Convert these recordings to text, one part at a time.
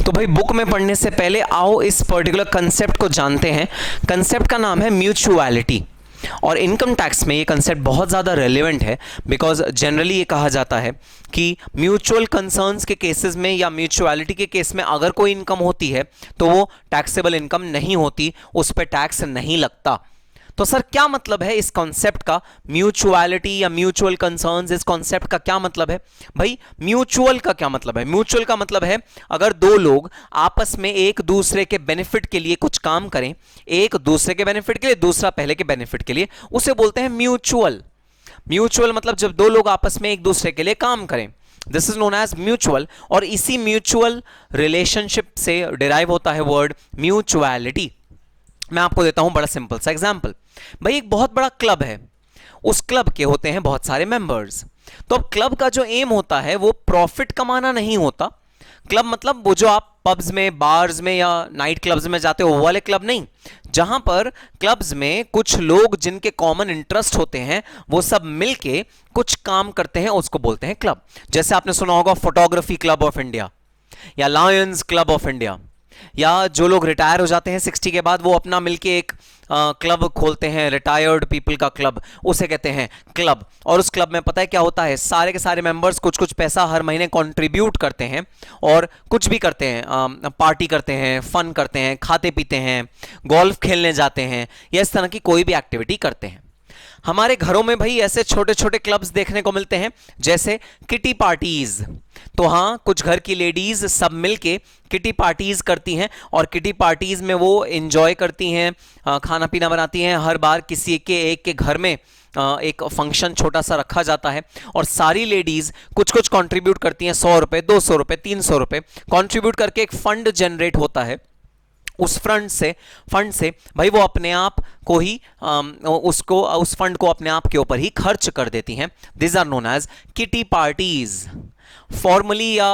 तो भाई बुक में पढ़ने से पहले आओ इस पर्टिकुलर कंसेप्ट को जानते हैं। कंसेप्ट का नाम है म्यूचुअलिटी, और इनकम टैक्स में ये कंसेप्ट बहुत ज़्यादा रेलेवेंट है बिकॉज जनरली ये कहा जाता है कि म्यूचुअल कंसर्न्स के केसेस में या म्यूचुअलिटी के केस में अगर कोई इनकम होती है तो वो टैक्सेबल इनकम नहीं होती, उस पर टैक्स नहीं लगता। तो सर क्या मतलब है इस कॉन्सेप्ट का, म्यूचुअलिटी या म्यूचुअल कंसर्न्स, इस कॉन्सेप्ट का क्या मतलब है? भाई म्यूचुअल का क्या मतलब है? म्यूचुअल का मतलब है अगर दो लोग आपस में एक दूसरे के बेनिफिट के लिए कुछ काम करें, एक दूसरे के बेनिफिट के लिए, दूसरा पहले के बेनिफिट के लिए, उसे बोलते हैं म्यूचुअल। म्यूचुअल मतलब जब दो लोग आपस में एक दूसरे के लिए काम करें, this is known as mutual. और इसी म्यूचुअल रिलेशनशिप से डिराइव होता है वर्ड म्यूचुअलिटी। मैं आपको देता हूं बड़ा सिंपल सा एग्जांपल। भाई एक बहुत बड़ा क्लब है, उस क्लब के होते हैं बहुत सारे मेंबर्स। तो अब क्लब का जो एम होता है वो प्रॉफिट कमाना नहीं होता। क्लब मतलब वो जो आप पब्स में, बार्स में या नाइट क्लब्स में जाते हो वो वाले क्लब नहीं, जहां पर क्लब्स में कुछ लोग जिनके कॉमन इंटरेस्ट होते हैं वो सब मिलके कुछ काम करते हैं, उसको बोलते हैं क्लब। जैसे आपने सुना होगा फोटोग्राफी क्लब ऑफ इंडिया या लायंस क्लब ऑफ इंडिया, या जो लोग रिटायर हो जाते हैं 60 के बाद वो अपना मिलके एक क्लब खोलते हैं, रिटायर्ड पीपल का क्लब, उसे कहते हैं क्लब। और उस क्लब में पता है क्या होता है, सारे के सारे मेंबर्स कुछ कुछ पैसा हर महीने कंट्रीब्यूट करते हैं और कुछ भी करते हैं, पार्टी करते हैं, फन करते हैं, खाते पीते हैं, गोल्फ खेलने जाते हैं या इस तरह की कोई भी एक्टिविटी करते हैं। हमारे घरों में भाई ऐसे छोटे छोटे क्लब्स देखने को मिलते हैं, जैसे किटी पार्टीज। तो हाँ, कुछ घर की लेडीज सब मिलके किटी पार्टीज करती हैं और किटी पार्टीज में वो एंजॉय करती हैं, खाना पीना बनाती हैं। हर बार किसी एक के घर में एक फंक्शन छोटा सा रखा जाता है और सारी लेडीज कुछ कुछ कंट्रीब्यूट करती हैं, 100 रुपए, 200 रुपए, 300 रुपए कंट्रीब्यूट करके एक फंड जनरेट होता है। उस फंड से भाई वो अपने आप को ही उस फंड को अपने आप के ऊपर ही खर्च कर देती हैं। This are known as kitty parties. Formally या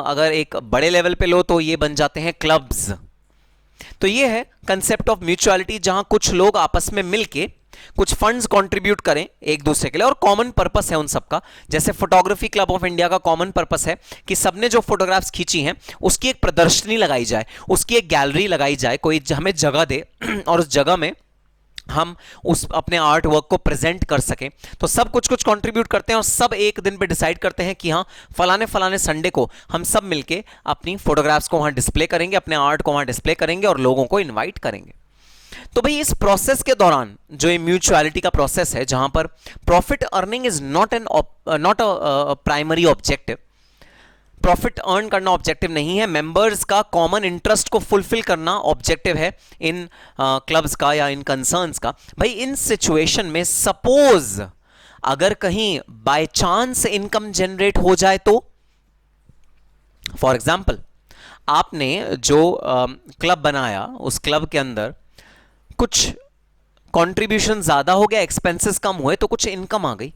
अगर एक बड़े लेवल पे लो तो ये बन जाते हैं क्लब्स। तो ये है कंसेप्ट ऑफ म्यूचुअलिटी, जहां कुछ लोग आपस में मिलके कुछ फंड्स कंट्रीब्यूट करें एक दूसरे के लिए और कॉमन पर्पस है उन सबका। जैसे फोटोग्राफी क्लब ऑफ इंडिया का कॉमन पर्पस है कि सबने जो फोटोग्राफ्स खींची हैं उसकी एक प्रदर्शनी लगाई जाए, उसकी एक गैलरी लगाई जाए, कोई हमें जगह दे और उस जगह में हम उस अपने आर्ट वर्क को प्रेजेंट कर सकें। तो सब कुछ कुछ कंट्रीब्यूट करते हैं और सब एक दिन पे डिसाइड करते हैं कि हाँ फलाने फलाने संडे को हम सब मिलके अपनी फोटोग्राफ्स को वहां डिस्प्ले करेंगे, अपने आर्ट को वहां डिस्प्ले करेंगे और लोगों को इन्वाइट करेंगे। तो भाई इस प्रोसेस के दौरान जो ये म्यूचुअलिटी का प्रोसेस है, जहां पर profit earning is not a primary objective, profit earn करना ऑब्जेक्टिव नहीं है, मेंबर्स का कॉमन इंटरेस्ट को फुलफिल करना ऑब्जेक्टिव है इन क्लब्स का या इन कंसर्न्स का। भाई इन सिचुएशन में सपोज अगर कहीं बाय चांस इनकम जनरेट हो जाए तो, फॉर एग्जांपल आपने जो क्लब बनाया उस क्लब के अंदर कुछ कंट्रीब्यूशन ज्यादा हो गया, एक्सपेंसेस कम हुए तो कुछ इनकम आ गई।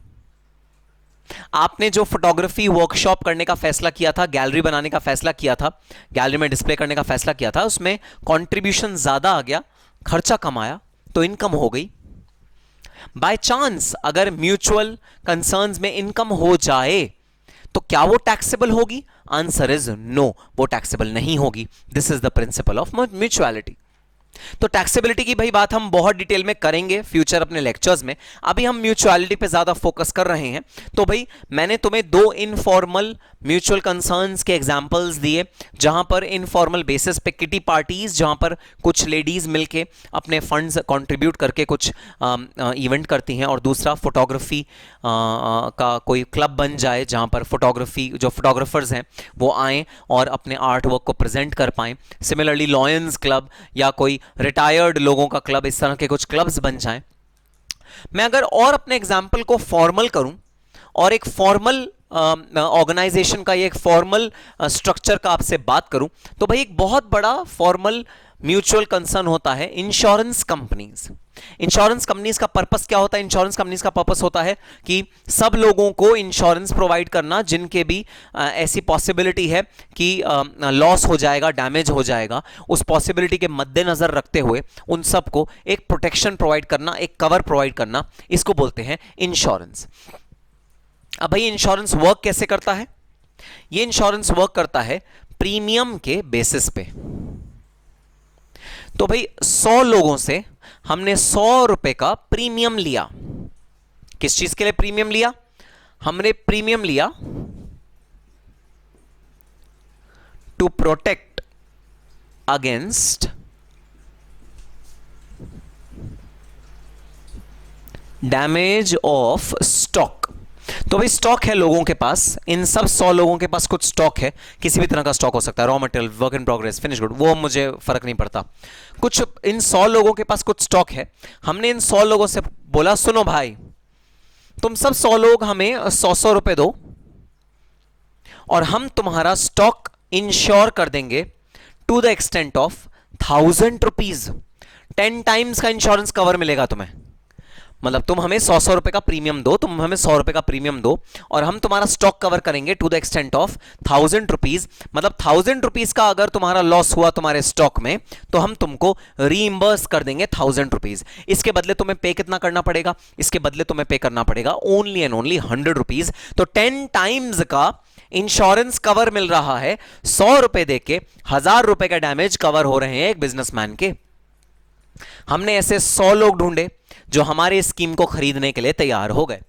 आपने जो फोटोग्राफी वर्कशॉप करने का फैसला किया था, गैलरी बनाने का फैसला किया था, गैलरी में डिस्प्ले करने का फैसला किया था, उसमें कंट्रीब्यूशन ज्यादा आ गया, खर्चा कम आया तो इनकम हो गई। बाय चांस अगर म्यूचुअल कंसर्न्स में इनकम हो जाए तो क्या वो टैक्सेबल होगी? आंसर इज नो, वो टैक्सेबल नहीं होगी। This is the principle of mutuality. तो टैक्सेबिलिटी की भाई बात हम बहुत डिटेल में करेंगे फ्यूचर अपने लेक्चर्स में, अभी हम म्यूचुअलिटी पे ज्यादा फोकस कर रहे हैं। तो भाई मैंने तुम्हें दो इनफॉर्मल म्यूचुअल कंसर्न्स के एग्जांपल्स दिए, जहां पर इनफॉर्मल बेसिस पे किटी पार्टीज, जहां पर कुछ लेडीज मिलके अपने फंड्स कंट्रीब्यूट करके कुछ इवेंट करती हैं, और दूसरा फोटोग्राफी का कोई क्लब बन जाए जहां पर फोटोग्राफी जो फोटोग्राफर्स हैं वो आएँ और अपने आर्ट वर्क को प्रेजेंट कर पाएं। सिमिलरली लॉयंस क्लब या कोई रिटायर्ड लोगों का क्लब, इस तरह के कुछ क्लब्स बन जाएं। मैं अगर और अपने एग्जाम्पल को फॉर्मल करूं और एक फॉर्मल ऑर्गेनाइजेशन का, एक फॉर्मल स्ट्रक्चर का आपसे बात करूं, तो भाई एक बहुत बड़ा फॉर्मल म्यूचुअल कंसर्न होता है इंश्योरेंस कंपनीज। इंश्योरेंस कंपनीज का पर्पस क्या होता है? इंश्योरेंस कंपनीज का पर्पस होता है कि सब लोगों को इंश्योरेंस प्रोवाइड करना जिनके भी ऐसी पॉसिबिलिटी है कि लॉस हो जाएगा, डैमेज हो जाएगा, उस पॉसिबिलिटी के मद्देनजर रखते हुए उन सबको एक प्रोटेक्शन प्रोवाइड करना, एक कवर प्रोवाइड करना, इसको बोलते हैं इंश्योरेंस। अब भाई इंश्योरेंस वर्क कैसे करता है? ये इंश्योरेंस वर्क करता है प्रीमियम के बेसिस पे। तो भाई 100 लोगों से हमने 100 रुपए का प्रीमियम लिया। किस चीज के लिए प्रीमियम लिया? हमने प्रीमियम लिया to protect against damage of stock. तो भाई स्टॉक है लोगों के पास, इन सब 100 लोगों के पास कुछ स्टॉक है, किसी भी तरह का स्टॉक हो सकता है, raw material, work in progress, finish good, वो मुझे फर्क नहीं पड़ता। कुछ इन 100 लोगों के पास कुछ स्टॉक है। हमने इन 100 लोगों से बोला सुनो भाई, तुम सब 100 लोग हमें 100 रुपए दो और हम तुम्हारा स्टॉक इंश्योर कर देंगे to the extent of 1000 rupees. 10 times का इंश्योरेंस कवर मिलेगा तुम्हें। मतलब तुम हमें 100 रुपए का प्रीमियम दो, तुम हमें 100 रुपए का प्रीमियम दो और हम तुम्हारा स्टॉक कवर करेंगे to the extent of 1000 rupees. मतलब 1000 रुपीज का अगर तुम्हारा लॉस हुआ तुम्हारे स्टॉक में तो हम तुमको रीइंबर्स कर देंगे 1000 रुपीज। इसके बदले तुम्हें पे कितना करना पड़ेगा? इसके बदले तुम्हें पे करना पड़ेगा ओनली एंड ओनली 100 रुपीज। तो 10 टाइम्स का इंश्योरेंस कवर मिल रहा है। 100 रुपए देके 1000 रुपए का डैमेज कवर हो रहे हैं एक बिजनेसमैन के। हमने ऐसे 100 लोग ढूंढे जो हमारे स्कीम को खरीदने के लिए तैयार हो गए।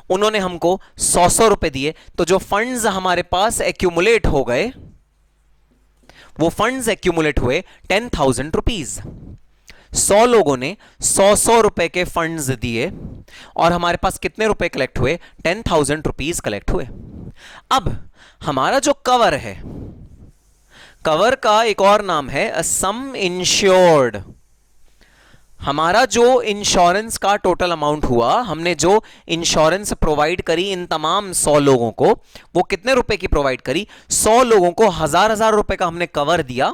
उन्होंने हमको 100 रुपए दिए, तो जो फंड्स हमारे पास एक्यूमुलेट हो गए, वो फंड्स एक्यूमुलेट हुए 10,000 रुपीज। 100 लोगों ने 100 रुपए के फंड्स दिए और हमारे पास कितने रुपए कलेक्ट हुए? 10,000 रुपीज कलेक्ट हुए। अब हमारा जो कवर है, कवर का एक और नाम है सम इंश्योर्ड। हमारा जो इंश्योरेंस का टोटल अमाउंट हुआ, हमने जो इंश्योरेंस प्रोवाइड करी इन तमाम 100 लोगों को, वो कितने रुपए की प्रोवाइड करी? 100 लोगों को 1000 रुपए का हमने कवर दिया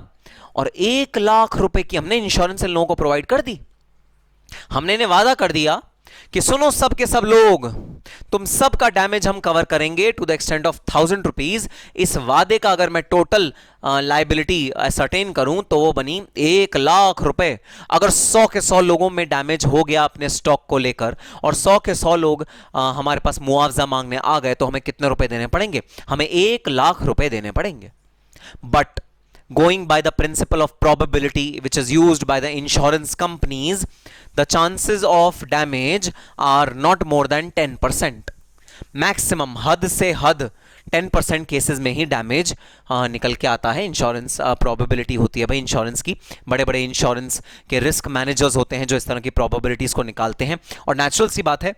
और 1,00,000 रुपए की हमने इंश्योरेंस इन लोगों को प्रोवाइड कर दी। हमने इन्हें वादा कर दिया कि सुनो सब के सब लोग, तुम सब का डैमेज हम कवर करेंगे to the extent of 1000 rupees. इस वादे का अगर मैं टोटल लायबिलिटी सर्टेन करूं तो वो बनी 1,00,000 रुपए। अगर 100 के 100 लोगों में डैमेज हो गया अपने स्टॉक को लेकर और 100 के 100 लोग हमारे पास मुआवजा मांगने आ गए, तो हमें कितने रुपए देने पड़ेंगे? हमें 1,00,000 रुपए देने पड़ेंगे। But going by the principle of probability which is used by the insurance companies, the chances of damage are not more than 10%. Maximum, हद से हद 10% केसेस में ही डैमेज निकल के आता है। इंश्योरेंस प्रोबेबिलिटी होती है भाई इंश्योरेंस की। बड़े बड़े इंश्योरेंस के रिस्क मैनेजर्स होते हैं जो इस तरह की प्रोबेबिलिटीज को निकालते हैं, और नेचुरल सी बात है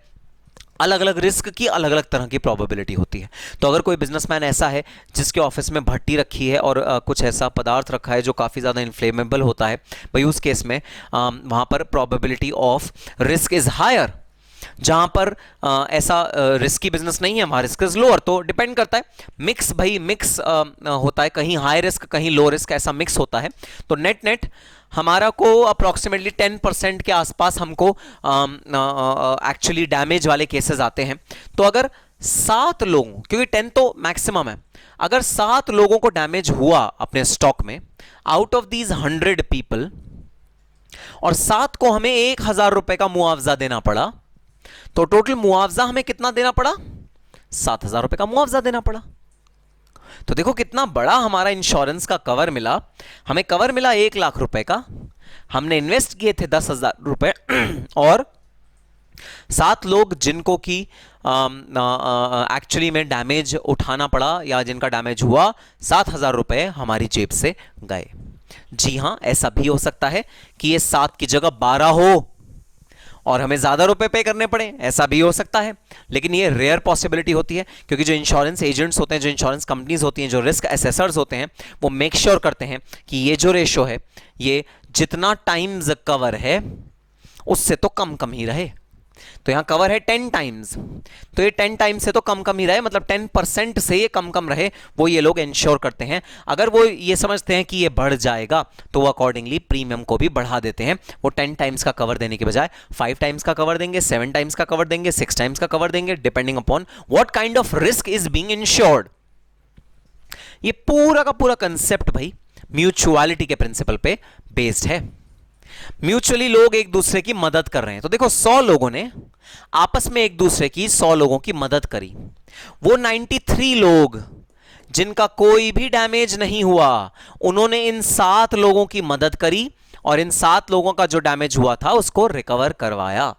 अलग अलग रिस्क की अलग अलग तरह की प्रोबेबिलिटी होती है। तो अगर कोई बिजनेसमैन ऐसा है जिसके ऑफिस में भट्टी रखी है और कुछ ऐसा पदार्थ रखा है जो काफ़ी ज़्यादा इन्फ्लेमेबल होता है, भाई उस केस में वहाँ पर probability of risk is higher. जहाँ पर ऐसा रिस्की बिजनेस नहीं है वहाँ रिस्क इज लोअर। तो डिपेंड करता है, मिक्स भाई मिक्स होता है, कहीं हाई रिस्क कहीं लो रिस्क, ऐसा मिक्स होता है। तो नेट नेट हमारा को अप्रॉक्सीमेटली 10% के आसपास हमको एक्चुअली डैमेज वाले केसेस आते हैं। तो अगर 7 लोगों, क्योंकि 10 तो मैक्सिमम है, अगर 7 लोगों को डैमेज हुआ अपने स्टॉक में आउट ऑफ दीज 100 पीपल, और 7 को हमें 1,000 रुपए का मुआवजा देना पड़ा, तो टोटल मुआवजा हमें कितना देना पड़ा? 7,000 रुपए का मुआवजा देना पड़ा। तो देखो कितना बड़ा हमारा इंश्योरेंस का कवर मिला। हमें कवर मिला 1,00,000 रुपए का, हमने इन्वेस्ट किए थे 10,000 रुपए, और 7 लोग जिनको की एक्चुअली में डैमेज उठाना पड़ा या जिनका डैमेज हुआ, 7,000 रुपए हमारी जेब से गए। जी हां, ऐसा भी हो सकता है कि ये 7 की जगह 12 हो और हमें ज्यादा रुपए पे करने पड़े, ऐसा भी हो सकता है। लेकिन ये रेयर पॉसिबिलिटी होती है, क्योंकि जो इंश्योरेंस एजेंट्स होते हैं, जो इंश्योरेंस कंपनीज होती हैं, जो रिस्क असेसर्स होते हैं, वो मेक श्योर करते हैं कि ये जो रेशो है, ये जितना टाइम्स कवर है उससे तो कम कम ही रहे। तो यहां कवर है 10 टाइम्स, तो ये 10 टाइम्स से तो कम कम ही रहे, मतलब 10% से ये कम कम रहे, वो ये लोग इंश्योर करते हैं। अगर वो ये समझते हैं कि ये बढ़ जाएगा तो वो अकॉर्डिंगली प्रीमियम को भी बढ़ा देते हैं। वो 10 टाइम्स का कवर देने के बजाय 5 टाइम्स का कवर देंगे, 7 टाइम्स का कवर देंगे, 6 टाइम्स का कवर देंगे, depending upon what kind of risk is being insured. ये पूरा का पूरा कंसेप्ट भाई म्यूचुअलिटी के प्रिंसिपल पे बेस्ड है। म्यूचुअली लोग एक दूसरे की मदद कर रहे हैं। तो देखो 100 लोगों ने आपस में एक दूसरे की 100 लोगों की मदद करी। वो 93 लोग जिनका कोई भी डैमेज नहीं हुआ, उन्होंने इन 7 लोगों की मदद करी और इन 7 लोगों का जो डैमेज हुआ था उसको रिकवर करवाया,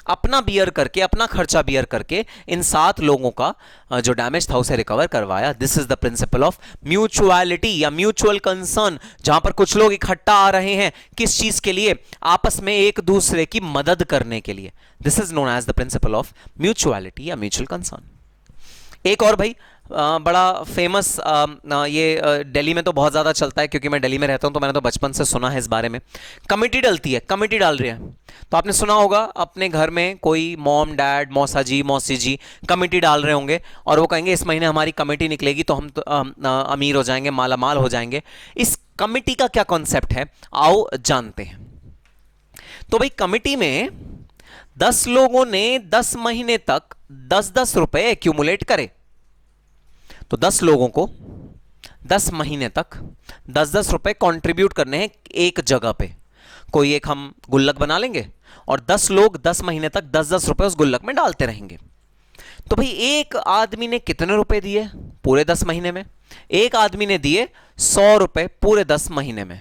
अपना बियर करके, अपना खर्चा बियर करके इन 7 लोगों का जो डैमेज था उसे रिकवर करवाया। This is the principle of mutuality या म्यूचुअल कंसर्न, जहां पर कुछ लोग इकट्ठा आ रहे हैं किस चीज के लिए, आपस में एक दूसरे की मदद करने के लिए। This is known as the principle of mutuality या म्यूचुअल कंसर्न। एक और भाई बड़ा फेमस, ये दिल्ली में तो बहुत ज़्यादा चलता है क्योंकि मैं दिल्ली में रहता हूँ, तो मैंने तो बचपन से सुना है इस बारे में। कमिटी डलती है, कमिटी डाल रही है, तो आपने सुना होगा अपने घर में कोई मॉम डैड मौसा जी मौसी जी कमिटी डाल रहे होंगे और वो कहेंगे इस महीने हमारी कमिटी निकलेगी तो हम तो अमीर हो जाएंगे, माला माल हो जाएंगे। इस कमिटी का क्या कॉन्सेप्ट है, आओ जानते हैं। तो भाई कमिटी में 10 लोगों ने 10 महीने तक 10-10 रुपए एक्यूमुलेट करे, तो 10 लोगों को 10 महीने तक 10-10 रुपए कंट्रीब्यूट करने हैं एक जगह पे। कोई एक हम गुल्लक बना लेंगे और 10 लोग 10 महीने तक 10-10 रुपए उस गुल्लक में डालते रहेंगे। तो भाई एक आदमी ने कितने रुपए दिए पूरे 10 महीने में? एक आदमी ने दिए 100 रुपए पूरे 10 महीने में।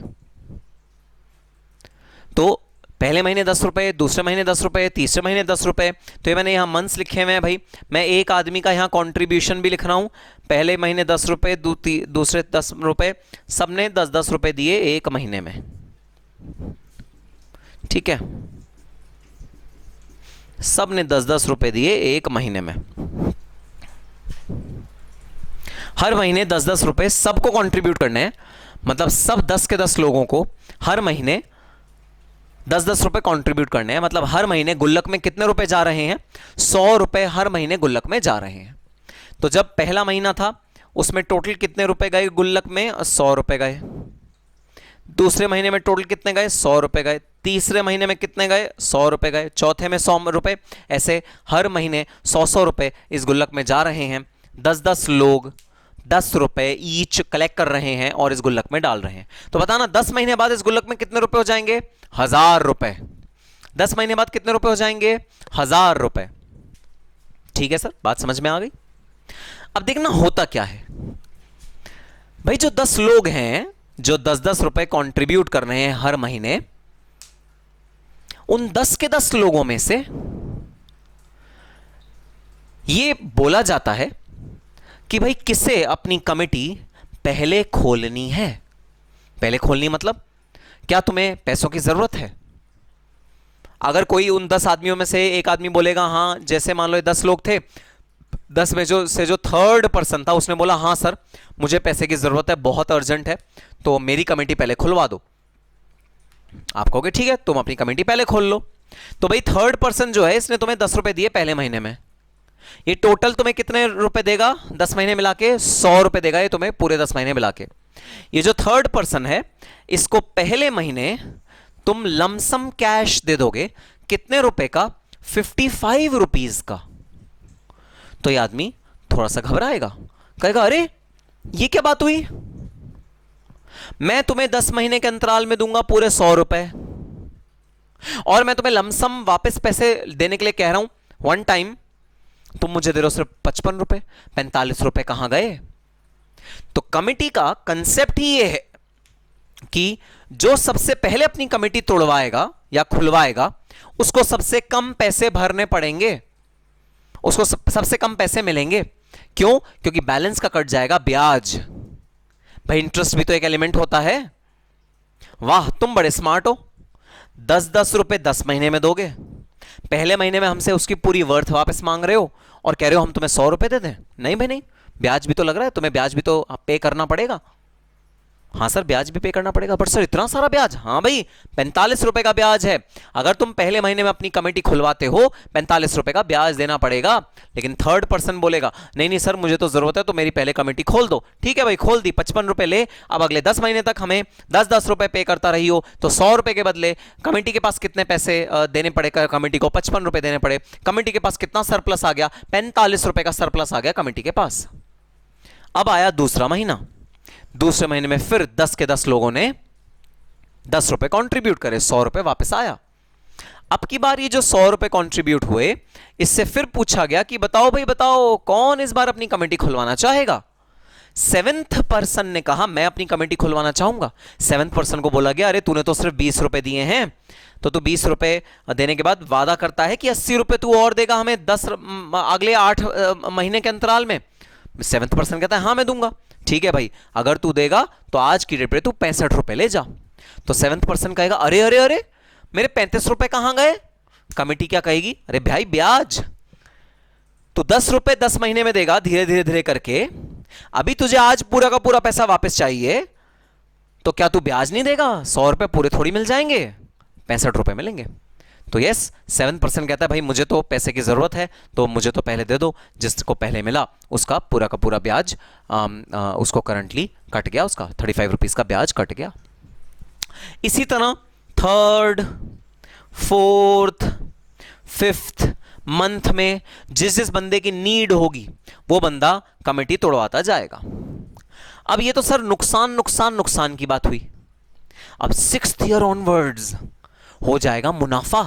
तो पहले महीने 10 रुपए, दूसरे महीने 10 रुपए, तीसरे महीने 10 रुपए। तो ये मैंने यहां मंथ्स लिखे हुए हैं भाई, मैं एक आदमी का यहां कंट्रीब्यूशन भी लिख रहा हूं। पहले महीने 10 रुपए, दूसरे 10 रुपए, सबने 10-10 रुपए दिए एक महीने में, ठीक है, सबने 10-10 रुपए दिए एक महीने में। हर महीने 10-10 रुपए सबको कंट्रीब्यूट करने हैं, मतलब सब 10 के 10 लोगों को हर महीने 10-10 रुपए कंट्रीब्यूट करने हैं। मतलब हर महीने गुल्लक में कितने रुपए जा रहे हैं? 100 रुपए हर महीने गुल्लक में जा रहे हैं। तो जब पहला महीना था उसमें टोटल कितने रुपए गए गुल्लक में? 100 रुपए गए। दूसरे महीने में टोटल कितने गए? 100 रुपए गए। तीसरे महीने में कितने गए? 100 रुपए गए। चौथे में 100 रुपए। ऐसे हर महीने 100-100 रुपए इस गुल्लक में जा रहे हैं। 10-10 लोग 10 रुपए ईच कलेक्ट कर रहे हैं और इस गुल्लक में डाल रहे हैं। तो बताना 10 महीने बाद इस गुल्लक में कितने रुपए हो जाएंगे? 1000 रुपए। 10 महीने बाद कितने रुपए हो जाएंगे? 1000 रुपए। ठीक है सर, बात समझ में आ गई। अब देखना होता क्या है भाई, जो 10 लोग हैं जो 10-10 रुपए कंट्रीब्यूट कर रहे हैं हर महीने, उन 10 के 10 लोगों में से यह बोला जाता है कि भाई किसे अपनी कमेटी पहले खोलनी है। पहले खोलनी मतलब क्या तुम्हें पैसों की जरूरत है? अगर कोई उन 10 आदमियों में से एक आदमी बोलेगा हाँ, जैसे मान लो 10 लोग थे, 10 में जो थर्ड पर्सन था उसने बोला हाँ सर मुझे पैसे की जरूरत है, बहुत अर्जेंट है, तो मेरी कमेटी पहले खुलवा दो। आप कहोगे ठीक है तुम अपनी कमेटी पहले खोल लो। तो भाई थर्ड पर्सन जो है इसने तुम्हें 10 रुपए दिए पहले महीने में, ये टोटल तुम्हें कितने रुपए देगा 10 महीने मिला के? 100 रुपए देगा ये तुम्हें पूरे 10 महीने मिला के। ये जो थर्ड पर्सन है इसको पहले महीने तुम लमसम कैश दे दोगे, कितने रुपए का? 55 रुपीज का। तो ये आदमी थोड़ा सा घबराएगा, कहेगा अरे ये क्या बात हुई, मैं तुम्हें 10 महीने के अंतराल में दूंगा पूरे 100 रुपए और मैं तुम्हें लमसम वापस पैसे देने के लिए कह रहा हूं वन टाइम, तुम मुझे दे रहे हो सिर्फ 55 रुपए, 45 रुपए कहां गए? तो कमेटी का कंसेप्ट ही यह है कि जो सबसे पहले अपनी कमेटी तोड़वाएगा या खुलवाएगा उसको सबसे कम पैसे भरने पड़ेंगे, उसको सबसे कम पैसे मिलेंगे। क्यों? क्योंकि बैलेंस का कट जाएगा ब्याज। भाई इंटरेस्ट भी तो एक एलिमेंट होता है। वाह तुम बड़े स्मार्ट हो, 10-10 रुपए 10 महीने में दोगे, पहले महीने में हमसे उसकी पूरी वर्थ वापस मांग रहे हो और कह रहे हो हम तुम्हें 100 रुपए दे दें। नहीं भाई नहीं, ब्याज भी तो लग रहा है, तुम्हें ब्याज भी तो पे करना पड़ेगा। हाँ सर ब्याज भी पे करना पड़ेगा, बट सर इतना सारा ब्याज? हाँ भाई 45 रुपए का ब्याज है। अगर तुम पहले महीने में अपनी कमेटी खुलवाते हो 45 रुपए का ब्याज देना पड़ेगा। लेकिन थर्ड पर्सन बोलेगा नहीं नहीं सर मुझे तो जरूरत है तो मेरी पहले कमेटी खोल दो। ठीक है भाई खोल दी, 55 रुपए ले, अब अगले 10 महीने तक हमें 10-10 रुपए पे करता रही हो, तो 100 रुपए के बदले कमेटी के पास कितने पैसे देने पड़े? कमेटी को 55 रुपए देने पड़े। कमेटी के पास कितना सरप्लस आ गया? 45 रुपए का सरप्लस आ गया कमेटी के पास। अब आया दूसरा महीना, दूसरे महीने में फिर 10 के 10 लोगों ने 10 रुपए कंट्रीब्यूट करे, 100 रुपए वापस आया। अब की बार ये जो 100 रुपए कंट्रीब्यूट हुए, इससे फिर पूछा गया कि बताओ भाई बताओ कौन इस बार अपनी कमेटी खुलवाना चाहेगा? सेवेंथ पर्सन ने कहा मैं अपनी कमेटी खुलवाना चाहूंगा। सेवेंथ पर्सन को बोला गया अरे तूने तो सिर्फ 20 रुपए दिए हैं, तो तू 20 रुपए देने के बाद वादा करता है कि 80 रुपए तू और देगा हमें अगले 8 महीने के अंतराल में। सेवेंथ पर्सन कहता है हाँ मैं दूंगा। ठीक है भाई, अगर तू देगा तो आज की डेट पे तू 65 रुपए ले जा। तो सेवेंथ पर्सन कहेगा अरे अरे अरे मेरे 35 रुपए कहां गए? कमेटी क्या कहेगी, अरे भाई ब्याज तो 10 रुपए 10 महीने में देगा धीरे धीरे धीरे करके, अभी तुझे आज पूरा का पूरा पैसा वापस चाहिए तो क्या तू ब्याज नहीं देगा? 100 रुपए पूरे थोड़ी मिल जाएंगे, 65 रुपए मिलेंगे। तो यस, 7% कहता है भाई मुझे तो पैसे की जरूरत है तो मुझे तो पहले दे दो। जिसको पहले मिला उसका पूरा का पूरा ब्याज उसको करंटली कट गया, उसका 35 रुपीज का ब्याज कट गया। इसी तरह थर्ड, फोर्थ, फिफ्थ मंथ में जिस जिस बंदे की नीड होगी वो बंदा कमेटी तोड़वाता जाएगा। अब ये तो सर नुकसान नुकसान नुकसान की बात हुई। अब 6th ईयर ऑनवर्ड्स हो जाएगा मुनाफा,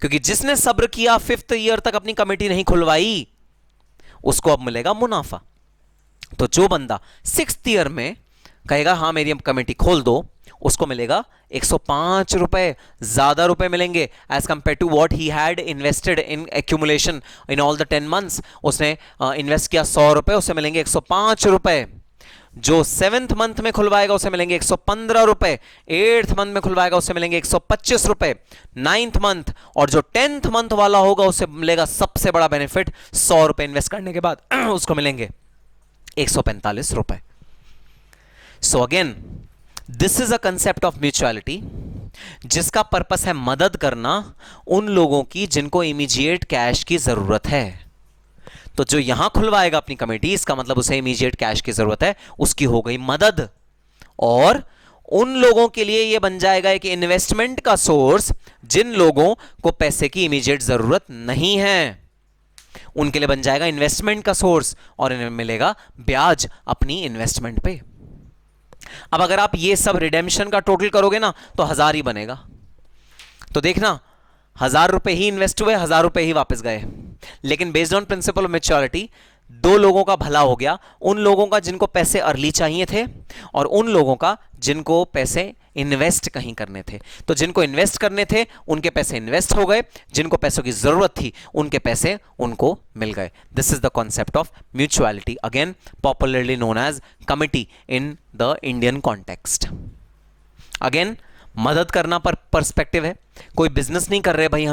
क्योंकि जिसने सब्र किया 5th ईयर तक अपनी कमेटी नहीं खुलवाई उसको अब मिलेगा मुनाफा। तो जो बंदा 6th ईयर में कहेगा हाँ मेरी कमेटी खोल दो, उसको मिलेगा 105 रुपए, ज्यादा रुपए मिलेंगे as compare to what he had invested in accumulation in all the 10 months। उसने इन्वेस्ट किया 100 रुपए, उसे मिलेंगे 105 रुपए। जो 7th मंथ में खुलवाएगा उसे मिलेंगे 115 रुपए, 8th मंथ में खुलवाएगा उसे मिलेंगे 125 रुपए, 9th मंथ, और जो 10th मंथ वाला होगा उसे मिलेगा सबसे बड़ा बेनिफिट, 100 रुपए इन्वेस्ट करने के बाद उसको मिलेंगे 145 रुपए। So again this is a concept of mutuality जिसका पर्पस है मदद करना उन लोगों की जिनको इमीडिएट कैश की जरूरत है। तो जो यहां खुलवाएगा अपनी कमेटी, इसका मतलब उसे इमीडिएट कैश की जरूरत है, उसकी हो गई मदद। और उन लोगों के लिए यह बन जाएगा एक इन्वेस्टमेंट का सोर्स जिन लोगों को पैसे की इमीडिएट जरूरत नहीं है, उनके लिए बन जाएगा इन्वेस्टमेंट का सोर्स और इन्हें मिलेगा ब्याज अपनी इन्वेस्टमेंट पे। अब अगर आप ये सब रिडेम्पशन का टोटल करोगे ना तो 1000 ही बनेगा। तो देखना 1000 रुपए ही इन्वेस्ट हुए, 1000 रुपए ही वापस गए। लेकिन based on principle of maturity दो लोगों का भला हो गया, उन लोगों का जिनको पैसे अर्ली चाहिए थे और उन लोगों का जिनको पैसे इन्वेस्ट कहीं करने थे। तो जिनको इन्वेस्ट करने थे उनके पैसे इन्वेस्ट हो गए, जिनको पैसों की जरूरत थी उनके पैसे उनको मिल गए। This is the concept of mutuality, again popularly known as committee in the Indian context. Again मदद करना पर पर्सपेक्टिव है, कोई बिजनेस नहीं कर रहे भाई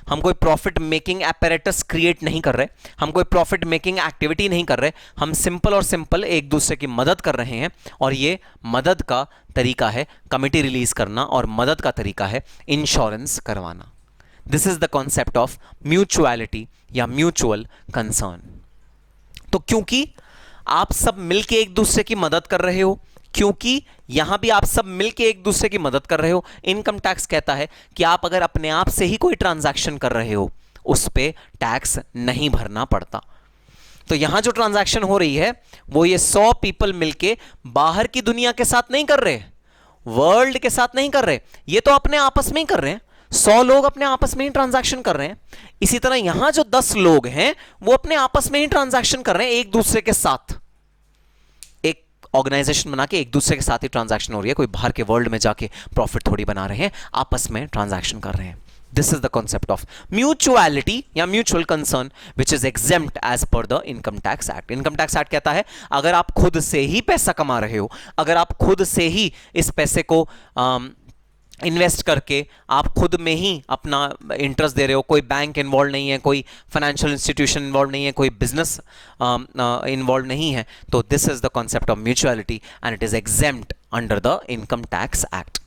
हम कोई प्रॉफिट मेकिंग एपरेटस क्रिएट नहीं कर रहे, हम कोई प्रॉफिट मेकिंग एक्टिविटी नहीं कर रहे, हम सिंपल और सिंपल एक दूसरे की मदद कर रहे हैं। और ये मदद का तरीका है कमिटी रिलीज करना और मदद का तरीका है इंश्योरेंस करवाना। This is the concept of mutuality या म्यूचुअल कंसर्न। तो क्योंकि आप सब मिलके एक दूसरे की मदद कर रहे हो, क्योंकि यहां भी आप सब मिलके एक दूसरे की मदद कर रहे हो, इनकम टैक्स कहता है कि आप अगर अपने आप से ही कोई ट्रांजैक्शन कर रहे हो उस पे टैक्स नहीं भरना पड़ता। तो यहां जो ट्रांजैक्शन हो रही है वो ये 100 पीपल मिलके बाहर की दुनिया के साथ नहीं कर रहे, वर्ल्ड के साथ नहीं कर रहे, ये तो अपने आपस में ही कर रहे हैं। 100 लोग अपने आपस में ही ट्रांजैक्शन कर रहे हैं। इसी तरह यहां जो 10 लोग हैं वो अपने आपस में ही ट्रांजैक्शन कर रहे हैं, एक दूसरे के साथ ऑर्गेनाइजेशन बना के एक दूसरे के साथ ही ट्रांजैक्शन हो रही है। कोई बाहर के वर्ल्ड में जाके प्रॉफिट थोड़ी बना रहे हैं, आपस में ट्रांजैक्शन कर रहे हैं। This is the concept of mutuality या mutual concern which is exempt as per the income tax act. Income tax act कहता है अगर आप खुद से ही पैसा कमा रहे हो, अगर आप खुद से ही इस पैसे को इन्वेस्ट करके आप खुद में ही अपना इंटरेस्ट दे रहे हो, कोई बैंक इन्वॉल्व नहीं है, कोई फाइनेंशियल इंस्टीट्यूशन इन्वॉल्व नहीं है, कोई बिजनेस इन्वॉल्व नहीं है, तो this is the concept of mutuality and it is exempt under the income tax act.